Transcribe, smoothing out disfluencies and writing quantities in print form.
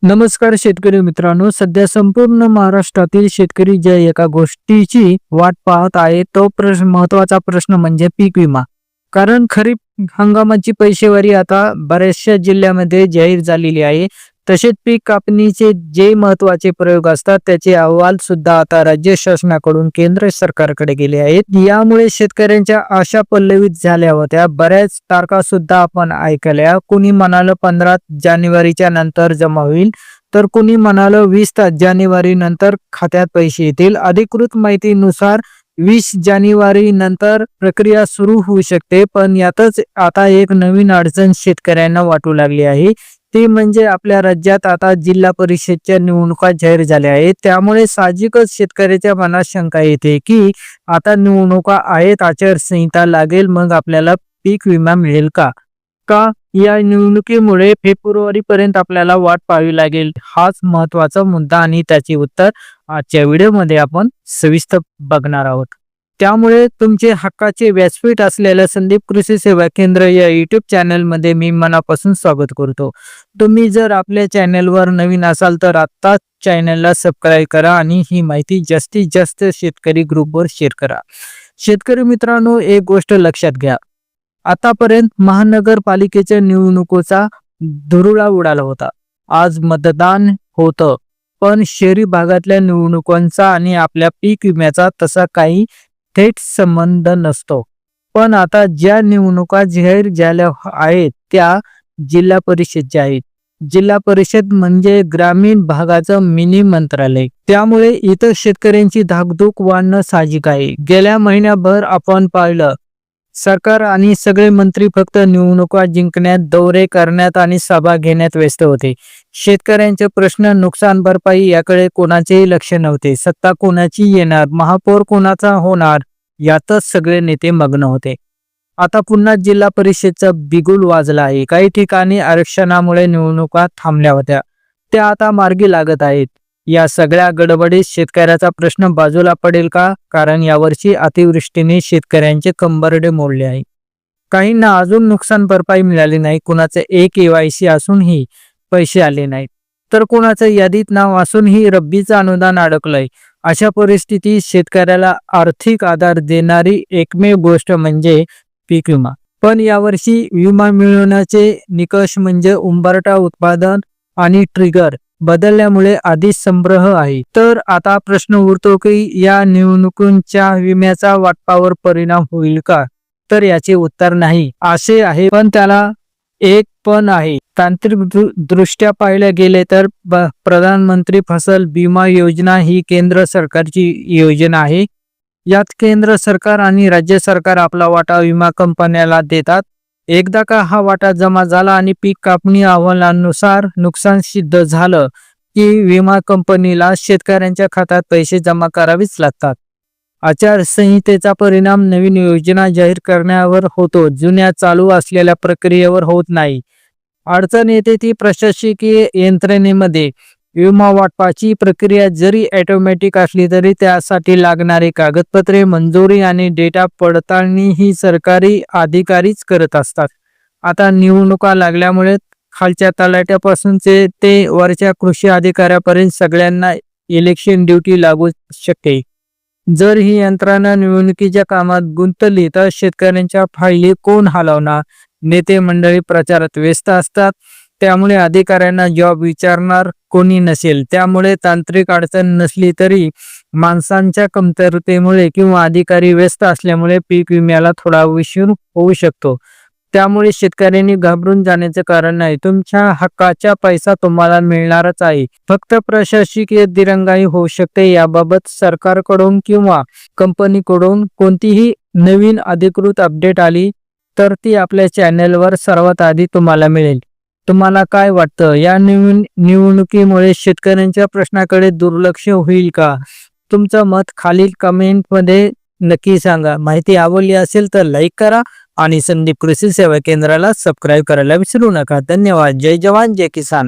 नमस्कार शेतकरी मित्रांनो, सध्या संपूर्ण महाराष्ट्रातील शेतकरी ज्या एका गोष्टीची वाट पाहत आहे तो महत्वाचा प्रश्न म्हणजे पीक विमा. कारण खरीप हंगामाची पैसेवारी आता बऱ्याचशा जिल्ह्यामध्ये जाहीर झालेली आहे. तसेच पीक कापणीचे जे महत्वाचे प्रयोग असतात त्याचे अहवाल सुद्धा आता राज्य शासनाकडून केंद्र सरकारकडे गेले आहेत. यामुळे शेतकऱ्यांच्या आशा पल्लवित झाल्या होत्या. बऱ्याच तारखा सुद्धा आपण ऐकल्या. कुणी म्हणालं 15 जानेवारीच्या नंतर जमा होईल, तर कुणी म्हणालं 20 जानेवारी नंतर खात्यात पैसे येतील. अधिकृत माहितीनुसार 20 जानेवारी नंतर प्रक्रिया सुरू होऊ शकते. पण यातच आता एक नवीन अडचण शेतकऱ्यांना वाटू लागली आहे. ते म्हणजे आपल्या राज्यात आता जिल्हा परिषदच्या निवडणुका जाहीर झाल्या आहेत. त्यामुळे साहजिकच शेतकऱ्याच्या मनात शंका येते की आता निवडणुका आहेत, आचारसंहिता लागेल, मग आपल्याला पीक विमा मिळेल का? या निवडणुकीमुळे फेब्रुवारी पर्यंत आपल्याला वाट पाहावी लागेल? हाच महत्वाचा मुद्दा आणि त्याचे उत्तर आजच्या व्हिडिओमध्ये आपण सविस्तर बघणार आहोत. त्यामुळे तुमचे हक्काचे व्यासपीठ असलेल्या संदीप कृषी सेवा केंद्र या युट्यूब चॅनलमध्ये मी मनापासून स्वागत करतो. तुम्ही जर आपल्या चॅनलवर नवीन असाल तर आत्ताच चॅनलला सबस्क्राईब करा आणि ही माहिती जास्तीत जास्त शेतकरी ग्रुपवर शेअर करा. शेतकरी मित्रांनो, एक गोष्ट लक्षात घ्या. आतापर्यंत महानगरपालिकेच्या निवडणुकीचा धुरळा उडाला होता. आज मतदान होतं, पण शहरी भागातल्या निवडणुकांचा आणि आपल्या पीक विम्याचा तसा काही थेट संबंध नसतो. पण आता ज्या निवडणुका जाहीर झाल्या आहेत त्या जिल्हा परिषदच्या आहेत. जिल्हा परिषद म्हणजे ग्रामीण भागाचं मिनी मंत्रालय. त्यामुळे इतर शेतकऱ्यांची धाकधूक वाढणं साहजिक आहे. गेल्या महिन्याभर आपण पाहिलं, सरकार आणि सगळे मंत्री फक्त निवडणुका जिंकण्यात, दौरे करण्यात आणि सभा घेण्यात व्यस्त होते. शेतकऱ्यांचे प्रश्न, नुकसान भरपाई याकडे कोणाचेही लक्ष नव्हते. सत्ता कोणाची येणार, महापौर कोणाचा होणार यातच सगळे नेते मग्न होते. आता पुन्हा जिल्हा परिषदचा बिगुल वाजला आहे. काही ठिकाणी आरक्षणामुळे निवडणुका थांबल्या होत्या, त्या आता मार्गी लागत आहेत. या सगळ्या गडबडीत शेतकऱ्याचा प्रश्न बाजूला पडेल का? कारण यावर्षी अतिवृष्टीने शेतकऱ्यांचे कंबरडे मोडले आहे. काहींना अजून नुकसान भरपाई मिळाली नाही. कुणाचे KYC असूनही पैसे आले नाहीत, तर कुणाचं यादीत नाव असूनही रब्बीचं अनुदान अडकलंय. अशा परिस्थितीत शेतकऱ्याला आर्थिक आधार देणारी एकमेव गोष्ट म्हणजे पीक विमा. पण यावर्षी विमा मिळवण्याचे निकष म्हणजे उंबरठा, उत्पादन आणि ट्रिगर बदलल्यामुळे आधीच संभ्रम आहे. तर आता प्रश्न उरतो की या निवडणुकीच्या विम्याचा वाटपावर परिणाम होईल का? तर याचे उत्तर नाही असे आहे. पण त्याला एक पण आहे. तांत्रिक दृष्ट्या पाहिले गेले तर प्रधानमंत्री फसल बीमा योजना ही केंद्र सरकारची योजना आहे. यात केंद्र सरकार आणि राज्य सरकार आपला वाटा विमा कंपन्याला देतात. एकदा का हा वाटा जमा झाला आणि पीक कापणी अहवालानुसार नुकसान सिद्ध झालं की विमा कंपनीला शेतकऱ्यांच्या खात्यात पैसे जमा करावेच लागतात. आचारसंहितेचा परिणाम नवीन योजना जाहीर करण्यावर होतो, जुन्या चालू असलेल्या प्रक्रियेवर होत नाही. अडचण येते ती प्रशासकीय यंत्रणेमध्ये. विमा वाटपाची प्रक्रिया जरी ऑटोमॅटिक असली तरी त्यासाठी लागणारी कागदपत्रे, मंजुरी आणि डेटा पडताळणी ही सरकारी अधिकारीच करत असतात. आता निवडणुका लागल्यामुळे खालच्या तलाट्यापासून ते वरच्या कृषी अधिकाऱ्यापर्यंत सगळ्यांना इलेक्शन ड्युटी लागू शकते. जर ही यंत्रणा निवडणुकीच्या कामात गुंतली तर शेतकऱ्यांच्या फायली कोण हलवणार? नेते मंडळी प्रचारात व्यस्त असतात, त्यामुळे अधिकाऱ्यांना जॉब विचारणार कोणी नसेल. त्यामुळे तांत्रिक अडचण नसली तरी माणसांच्या कमतरतेमुळे किंवा अधिकारी व्यस्त असल्यामुळे पीक विम्याला थोडा उशीर होऊ शकतो. त्यामुळे शेतकऱ्यांनी घाबरून जाण्याचे कारण नाही. तुमच्या हक्काचा पैसा तुम्हाला मिळणारच आहे. फक्त प्रशासकीय दिरंगाई होऊ शकते. याबाबत सरकारकडून किंवा कंपनीकडून कोणतीही नवीन अधिकृत अपडेट आली तर ती आपल्या चॅनलवर सर्वात आधी तुम्हाला मिळेल. तुम्हाला काय वाटतं? या निवडणुकीमुळे शेतकऱ्यांच्या प्रश्नाकडे दुर्लक्ष होईल का? तुमचं मत खालील कमेंटमध्ये नक्की सांगा. माहिती आवडली असेल तर लाईक करा आणि संदीप कृषी सेवा केंद्राला सबस्क्राईब करायला विसरू नका. धन्यवाद. जय जवान, जय किसान.